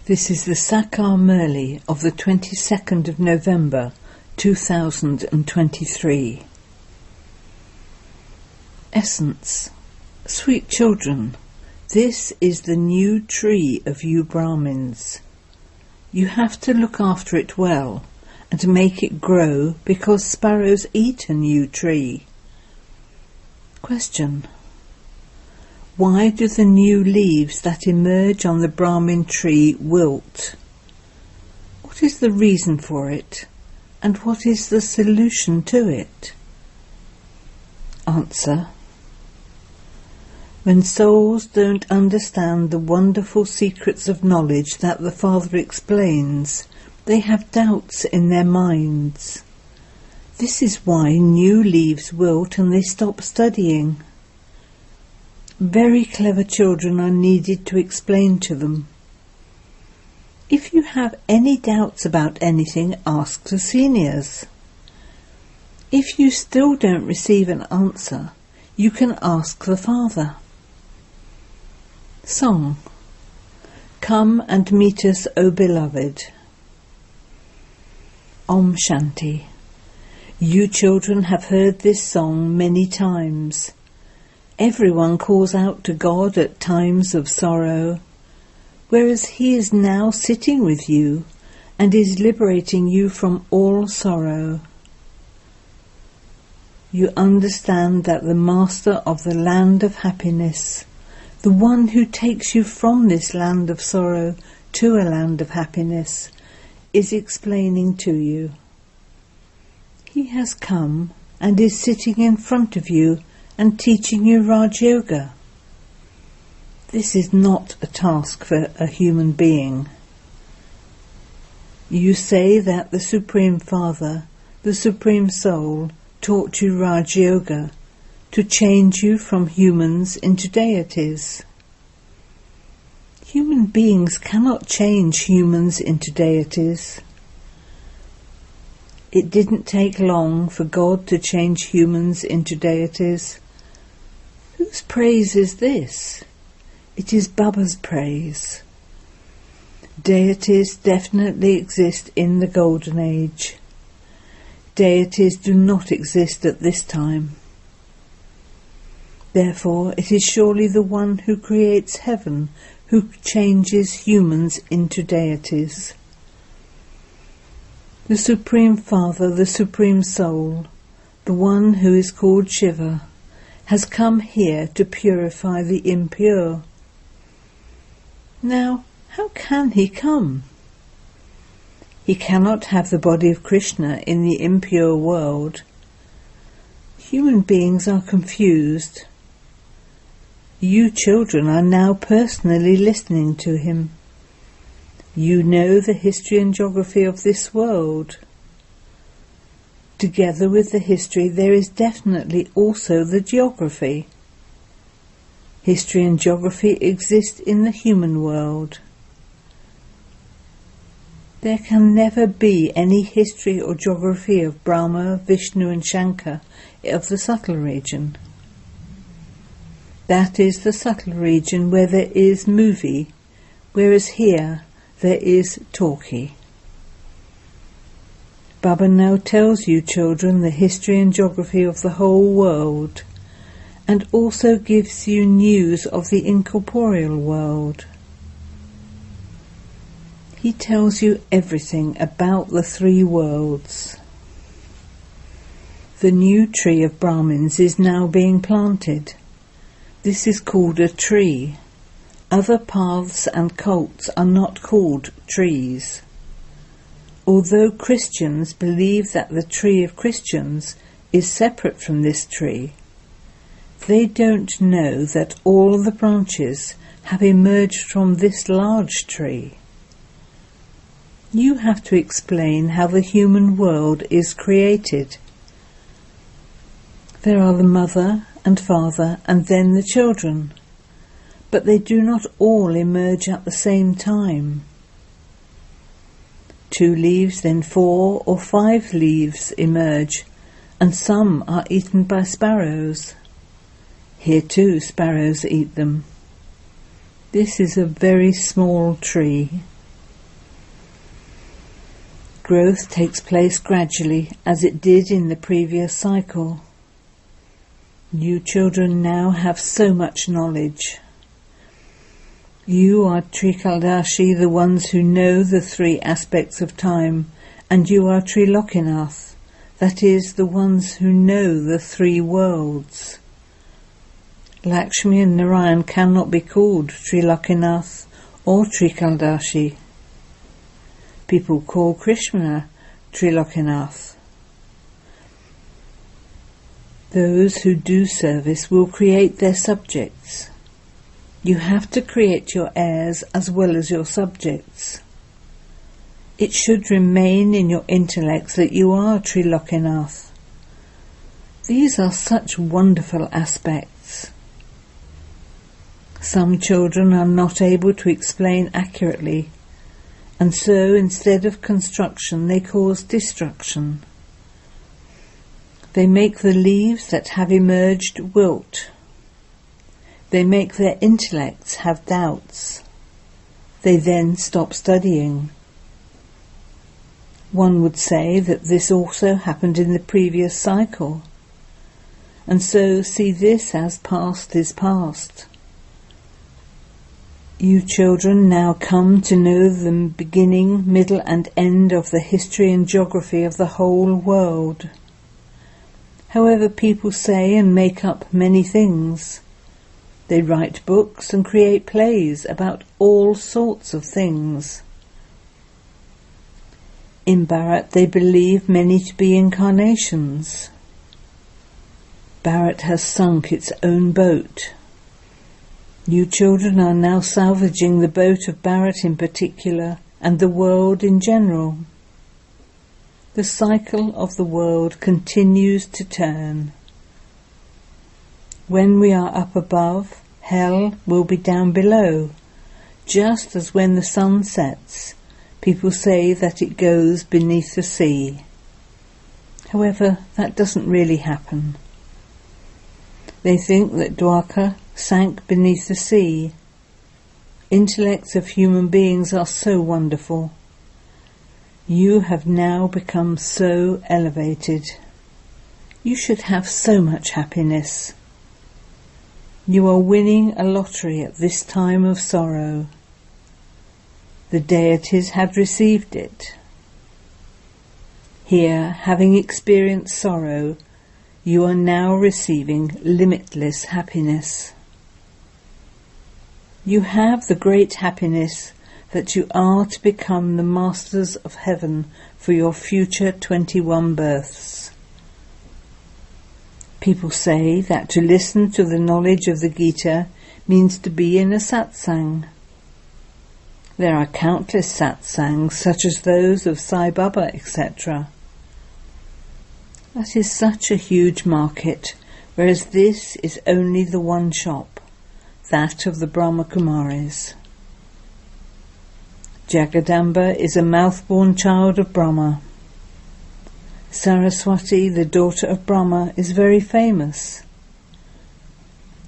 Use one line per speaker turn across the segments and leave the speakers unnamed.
This is the Sakar Murli of the 22nd of November 2023. Essence. Sweet children, this is the new tree of you Brahmins. You have to look after it well and make it grow because sparrows eat a new tree. Question. Why do the new leaves that emerge on the Brahmin tree wilt? What is the reason for it, and what is the solution to it? Answer. When souls don't understand the wonderful secrets of knowledge that the Father explains, they have doubts in their minds. This is why new leaves wilt and they stop studying. Very clever children are needed to explain to them. If you have any doubts about anything, ask the seniors. If you still don't receive an answer, you can ask the Father. Song. Come and meet us, O beloved. Om Shanti. You children have heard this song many times. Everyone calls out to God at times of sorrow, whereas He is now sitting with you and is liberating you from all sorrow. You understand that the Master of the land of happiness, the one who takes you from this land of sorrow to a land of happiness, is explaining to you. He has come and is sitting in front of you and teaching you Raj Yoga. This is not a task for a human being. You say that the Supreme Father, the Supreme Soul, taught you Raj Yoga to change you from humans into deities. Human beings cannot change humans into deities. It didn't take long for God to change humans into deities. Whose praise is this? It is Baba's praise. Deities definitely exist in the Golden Age. Deities do not exist at this time. Therefore, it is surely the one who creates heaven who changes humans into deities. The Supreme Father, the Supreme Soul, the one who is called Shiva, has come here to purify the impure. Now, how can he come? He cannot have the body of Krishna in the impure world. Human beings are confused. You children are now personally listening to him. You know the history and geography of this world. Together with the history, there is definitely also the geography. History and geography exist in the human world. There can never be any history or geography of Brahma, Vishnu and Shankar of the subtle region. That is the subtle region where there is movie, whereas here there is talkie. Baba now tells you children the history and geography of the whole world, and also gives you news of the incorporeal world. He tells you everything about the three worlds. The new tree of Brahmins is now being planted. This is called a tree. Other paths and cults are not called trees. Although Christians believe that the tree of Christians is separate from this tree, they don't know that all the branches have emerged from this large tree. You have to explain how the human world is created. There are the mother and father and then the children, but they do not all emerge at the same time. 2 leaves, then 4 or 5 leaves emerge, and some are eaten by sparrows. Here too sparrows eat them. This is a very small tree. Growth takes place gradually, as it did in the previous cycle. You children now have so much knowledge. You are Trikaldashi, the ones who know the three aspects of time, and you are Trilokinath, that is, the ones who know the three worlds. Lakshmi and Narayan cannot be called Trilokinath or Trikaldashi. People call Krishna Trilokinath. Those who do service will create their subjects. You have to create your heirs as well as your subjects. It should remain in your intellect that you are Trilokinath. These are such wonderful aspects. Some children are not able to explain accurately, and so instead of construction they cause destruction. They make the leaves that have emerged wilt. They make their intellects have doubts. They then stop studying. One would say that this also happened in the previous cycle, and so see this as past is past. You children now come to know the beginning, middle and end of the history and geography of the whole world. However, people say and make up many things. They write books and create plays about all sorts of things. In Bharat they believe many to be incarnations. Bharat has sunk its own boat. You children are now salvaging the boat of Bharat in particular, and the world in general. The cycle of the world continues to turn. When we are up above, hell will be down below, just as when the sun sets, people say that it goes beneath the sea. However, that doesn't really happen. They think that Dwarka sank beneath the sea. Intellects of human beings are so wonderful. You have now become so elevated. You should have so much happiness. You are winning a lottery at this time of sorrow. The deities have received it. Here, having experienced sorrow, you are now receiving limitless happiness. You have the great happiness that you are to become the masters of heaven for your future 21 births. People say that to listen to the knowledge of the Gita means to be in a satsang. There are countless satsangs, such as those of Sai Baba, etc. That is such a huge market, whereas this is only the one shop, that of the Brahma Kumaris. Jagadamba is a mouth-born child of Brahma. Saraswati, the daughter of Brahma, is very famous.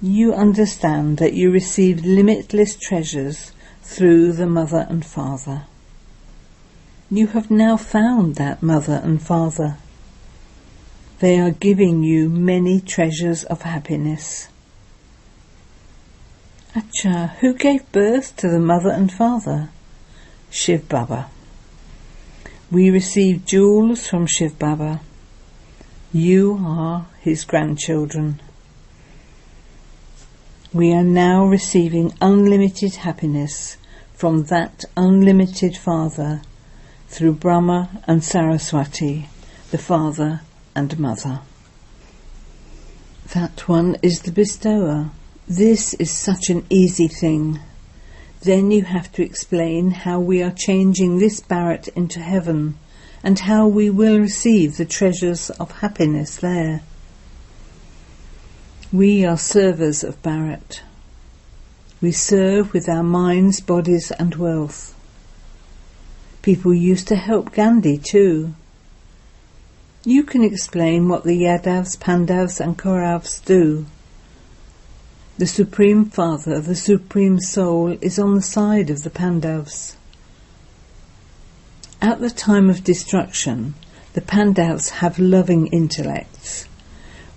You understand that you receive limitless treasures through the mother and father. You have now found that mother and father. They are giving you many treasures of happiness. Acha, who gave birth to the mother and father? Shiv Baba. We receive jewels from Shiv Baba. You are his grandchildren. We are now receiving unlimited happiness from that unlimited Father through Brahma and Saraswati, the Father and Mother. That one is the bestower. This is such an easy thing. Then you have to explain how we are changing this Bharat into heaven and how we will receive the treasures of happiness there. We are servers of Bharat. We serve with our minds, bodies and wealth. People used to help Gandhi too. You can explain what the Yadavs, Pandavs and Kauravas do. The Supreme Father, the Supreme Soul, is on the side of the Pandavs. At the time of destruction, the Pandavas have loving intellects,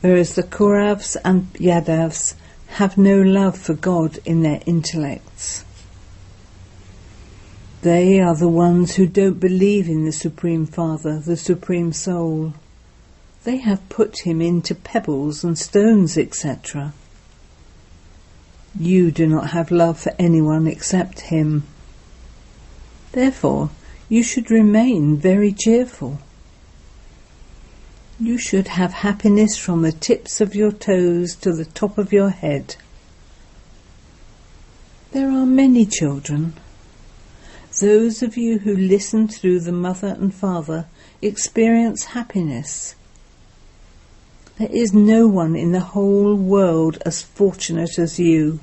whereas the Kauravas and Yadavas have no love for God in their intellects. They are the ones who don't believe in the Supreme Father, the Supreme Soul. They have put him into pebbles and stones, etc. You do not have love for anyone except him. Therefore, you should remain very cheerful. You should have happiness from the tips of your toes to the top of your head. There are many children. Those of you who listen through the mother and father experience happiness. There is no one in the whole world as fortunate as you.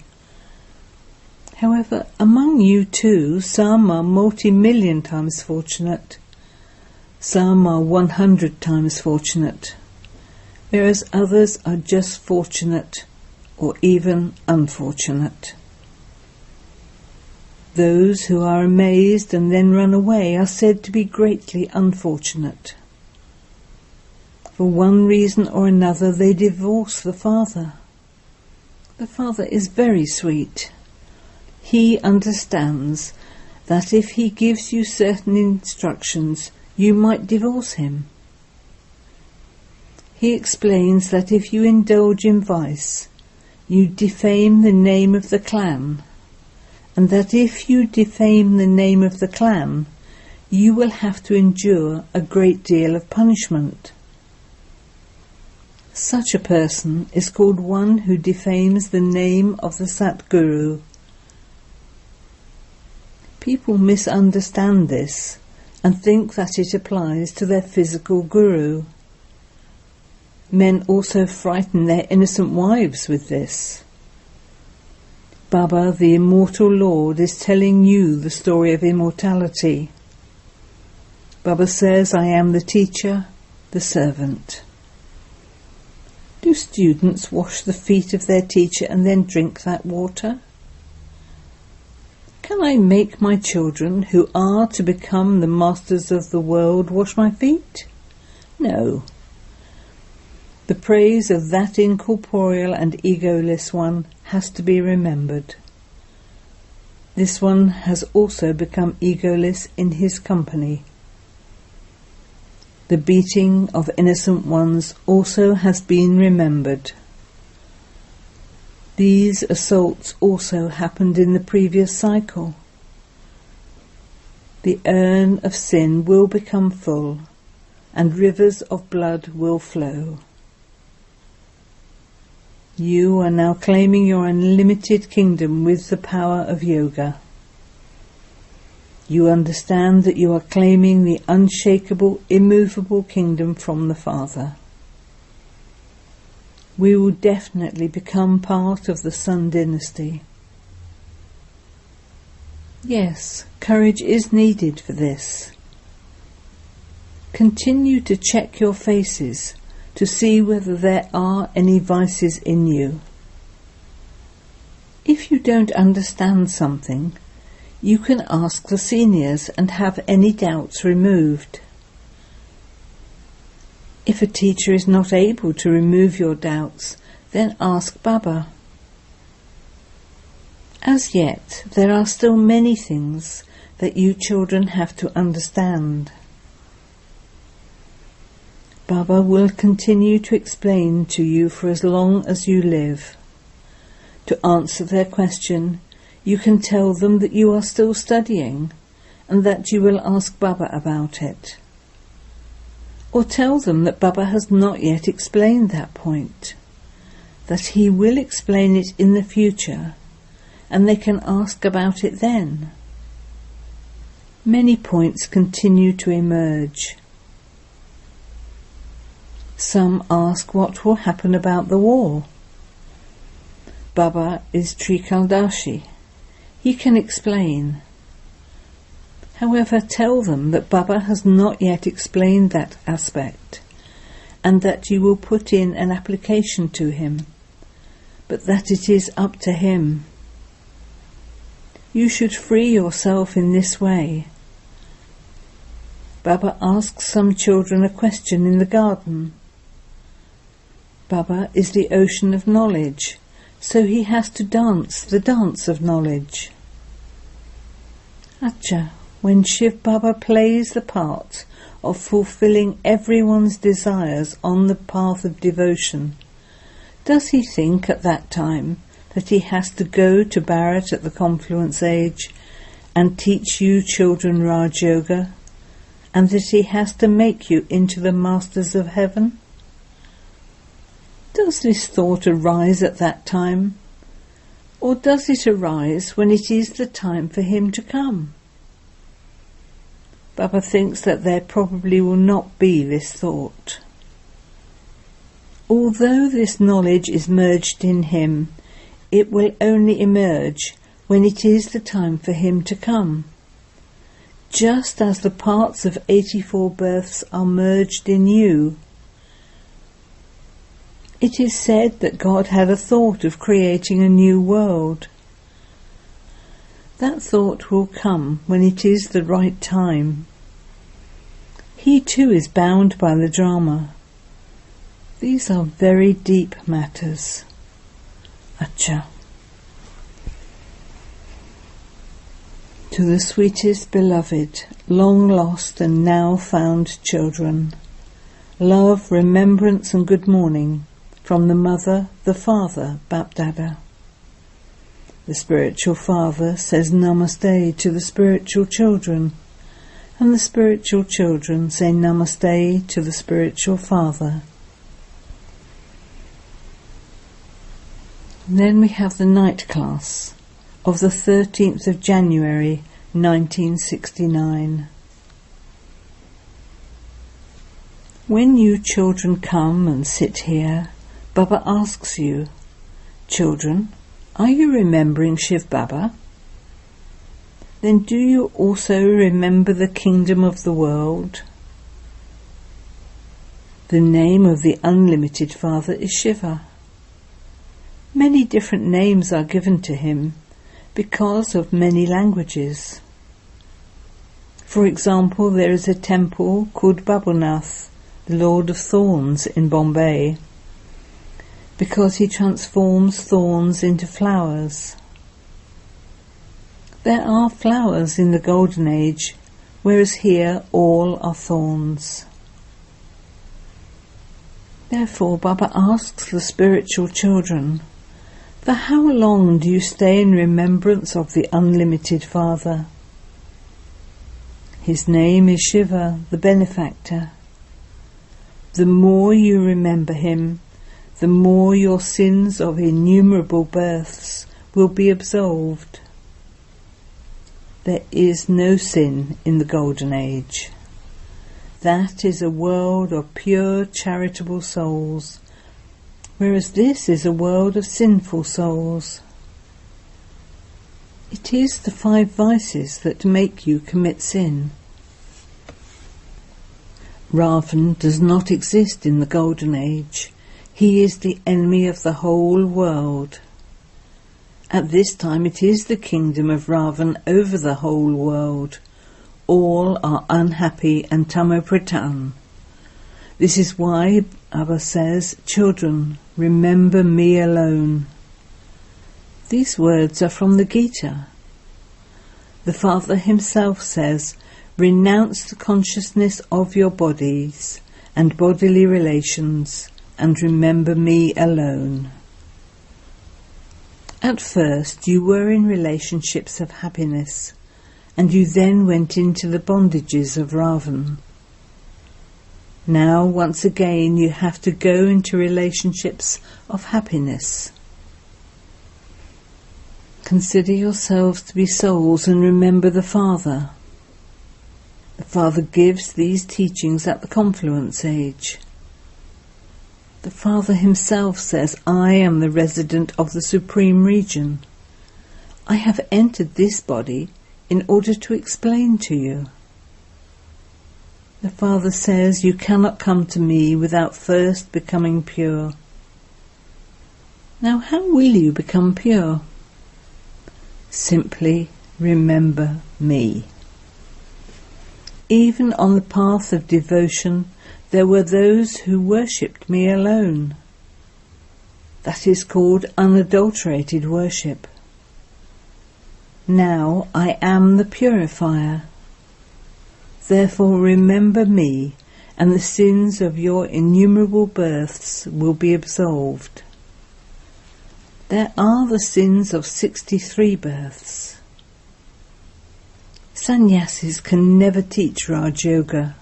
However, among you too, some are multi-million times fortunate. Some are 100 times fortunate, whereas others are just fortunate or even unfortunate. Those who are amazed and then run away are said to be greatly unfortunate. For one reason or another they divorce the father. The father is very sweet. He understands that if he gives you certain instructions, you might divorce him. He explains that if you indulge in vice, you defame the name of the clan, and that if you defame the name of the clan, you will have to endure a great deal of punishment. Such a person is called one who defames the name of the Satguru. People misunderstand this and think that it applies to their physical guru. Men also frighten their innocent wives with this. Baba, the immortal Lord, is telling you the story of immortality. Baba says, I am the teacher, the servant. Do students wash the feet of their teacher and then drink that water? Can I make my children, who are to become the masters of the world, wash my feet? No. The praise of that incorporeal and egoless one has to be remembered. This one has also become egoless in his company. The beating of innocent ones also has been remembered. These assaults also happened in the previous cycle. The urn of sin will become full, and rivers of blood will flow. You are now claiming your unlimited kingdom with the power of yoga. You understand that you are claiming the unshakable, immovable kingdom from the Father. We will definitely become part of the Sun dynasty. Yes, courage is needed for this. Continue to check your faces to see whether there are any vices in you. If you don't understand something, you can ask the seniors and have any doubts removed. If a teacher is not able to remove your doubts, then ask Baba. As yet, there are still many things that you children have to understand. Baba will continue to explain to you for as long as you live. To answer their question, you can tell them that you are still studying and that you will ask Baba about it. Or tell them that Baba has not yet explained that point, that he will explain it in the future, and they can ask about it then. Many points continue to emerge. Some ask what will happen about the war. Baba is Trikaldashi. He can explain. However, tell them that Baba has not yet explained that aspect, and that you will put in an application to him, but that it is up to him. You should free yourself in this way. Baba asks some children a question in the garden. Baba is the ocean of knowledge, so he has to dance the dance of knowledge. Acha, when Shiv Baba plays the part of fulfilling everyone's desires on the path of devotion, does he think at that time that he has to go to Bharat at the confluence age and teach you children Raj Yoga, and that he has to make you into the masters of heaven? Does this thought arise at that time, or does it arise when it is the time for him to come? Baba thinks that there probably will not be this thought. Although this knowledge is merged in him, it will only emerge when it is the time for him to come, just as the parts of 84 births are merged in you. It is said that God had a thought of creating a new world. That thought will come when it is the right time. He too is bound by the drama. These are very deep matters. Acha. To the sweetest beloved, long lost and now found children, love, remembrance and good morning from the Mother, the Father, Bapdada. The spiritual father says Namaste to the spiritual children, and the spiritual children say Namaste to the spiritual father. Then we have the night class of the 13th of January 1969. When you children come and sit here, Baba asks you, children, are you remembering Shiv Baba? Then do you also remember the kingdom of the world? The name of the unlimited Father is Shiva. Many different names are given to him because of many languages. For example, there is a temple called Babulnath, the Lord of Thorns, in Bombay, because he transforms thorns into flowers. There are flowers in the Golden Age, whereas here all are thorns. Therefore Baba asks the spiritual children, for how long do you stay in remembrance of the unlimited Father? His name is Shiva, the benefactor. The more you remember him, the more your sins of innumerable births will be absolved. There is no sin in the Golden Age. That is a world of pure charitable souls, whereas this is a world of sinful souls. It is the 5 vices that make you commit sin. Ravan does not exist in the Golden Age. He is the enemy of the whole world. At this time it is the kingdom of Ravan over the whole world. All are unhappy and tamopradhan. This is why Abba says, children, remember me alone. These words are from the Gita. The Father himself says, renounce the consciousness of your bodies and bodily relations, and remember me alone. At first you were in relationships of happiness, and you then went into the bondages of Ravan. Now once again you have to go into relationships of happiness. Consider yourselves to be souls and remember the Father. The Father gives these teachings at the confluence age. The Father himself says, I am the resident of the Supreme Region. I have entered this body in order to explain to you. The Father says, you cannot come to me without first becoming pure. Now how will you become pure? Simply remember me. Even on the path of devotion, there were those who worshipped me alone. That is called unadulterated worship. Now I am the purifier. Therefore remember me, and the sins of your innumerable births will be absolved. There are the sins of 63 births. Sannyasis can never teach Raj Yoga.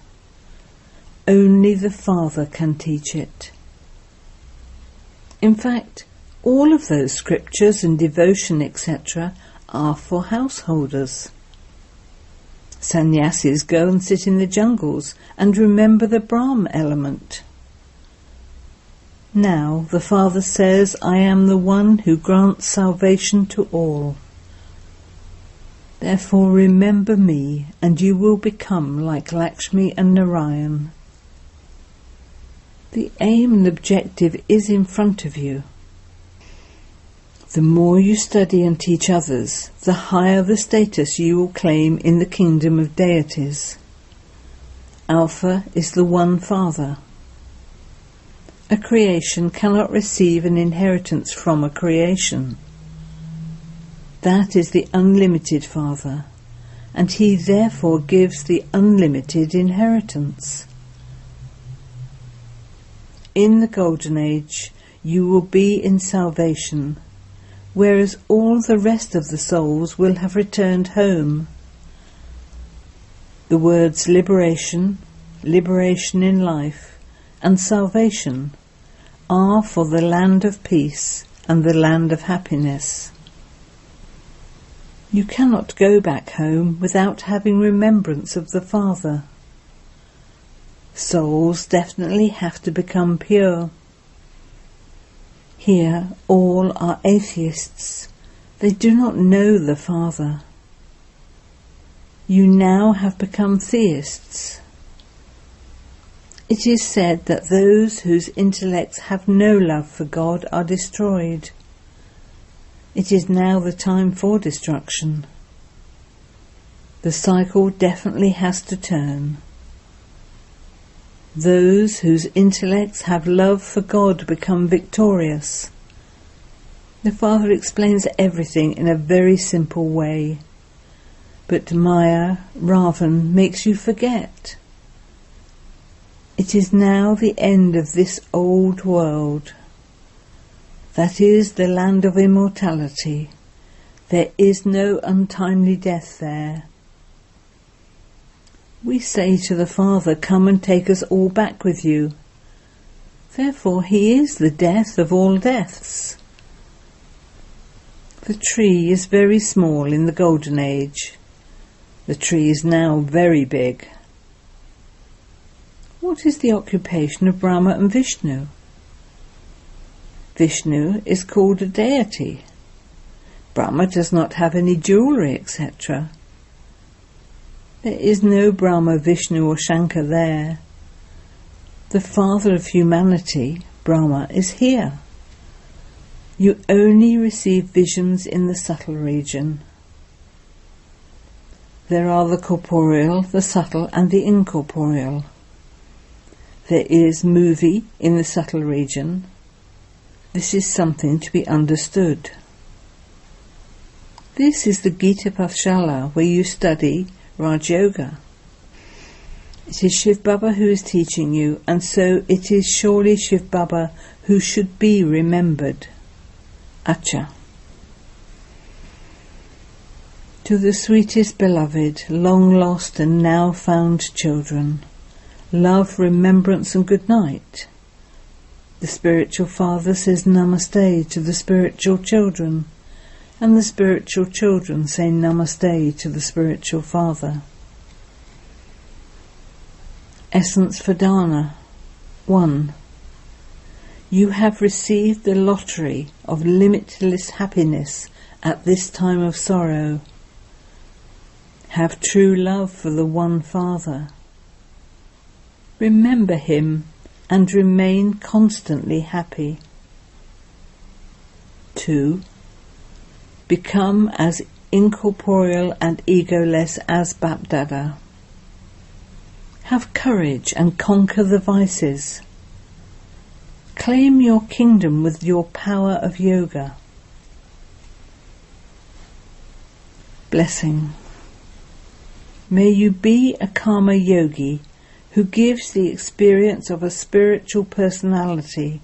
Only the Father can teach it. In fact, all of those scriptures and devotion, etc., are for householders. Sannyasis go and sit in the jungles and remember the Brahm element. Now the Father says, I am the one who grants salvation to all. Therefore remember me, and you will become like Lakshmi and Narayan. The aim and objective is in front of you. The more you study and teach others, the higher the status you will claim in the kingdom of deities. Alpha is the one Father. A creation cannot receive an inheritance from a creation. That is the unlimited Father, and he therefore gives the unlimited inheritance. In the Golden Age, you will be in salvation, whereas all the rest of the souls will have returned home. The words liberation, liberation in life, and salvation are for the land of peace and the land of happiness. You cannot go back home without having remembrance of the Father. Souls definitely have to become pure. Here all are atheists. They do not know the Father. You now have become theists. It is said that those whose intellects have no love for God are destroyed. It is now the time for destruction. The cycle definitely has to turn. Those whose intellects have love for God become victorious. The Father explains everything in a very simple way, but Maya, Ravan, makes you forget. It is now the end of this old world. That is the land of immortality. There is no untimely death there. We say to the Father, come and take us all back with you. Therefore he is the death of all deaths. The tree is very small in the Golden Age. The tree is now very big. What is the occupation of Brahma and Vishnu? Vishnu is called a deity. Brahma does not have any jewellery, etc. There is no Brahma, Vishnu or Shankar there. The Father of humanity, Brahma, is here. You only receive visions in the subtle region. There are the corporeal, the subtle and the incorporeal. There is movie in the subtle region. This is something to be understood. This is the Gita Pathshala where you study Raj Yoga. It is Shiv Baba who is teaching you, and so it is surely Shiv Baba who should be remembered. Acha. To the sweetest beloved, long lost and now found children, love, remembrance and good night. The spiritual father says namaste to the spiritual children, and the spiritual children say namaste to the spiritual father. Essence for Dana. 1. You have received the lottery of limitless happiness at this time of sorrow. Have true love for the one Father. Remember him and remain constantly happy. 2. Become as incorporeal and egoless as Bapdada. Have courage and conquer the vices. Claim your kingdom with your power of yoga. Blessing. May you be a karma yogi who gives the experience of a spiritual personality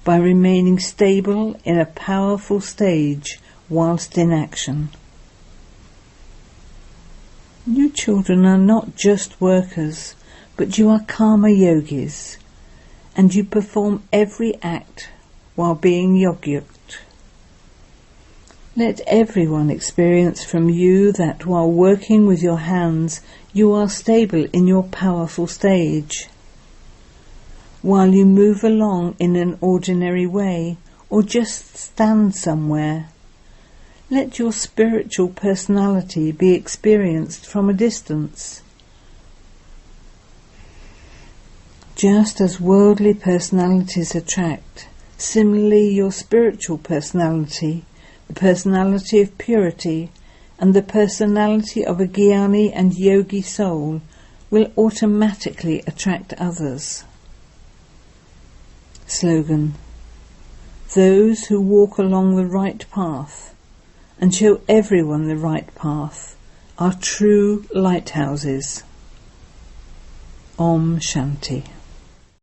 by remaining stable in a powerful stage whilst in action. You children are not just workers, but you are karma yogis, and you perform every act while being yogyuked. Let everyone experience from you that while working with your hands, you are stable in your powerful stage. While you move along in an ordinary way, or just stand somewhere, let your spiritual personality be experienced from a distance. Just as worldly personalities attract, similarly your spiritual personality, the personality of purity, and the personality of a jnani and yogi soul will automatically attract others. Slogan: those who walk along the right path and show everyone the right path are true lighthouses. Om Shanti.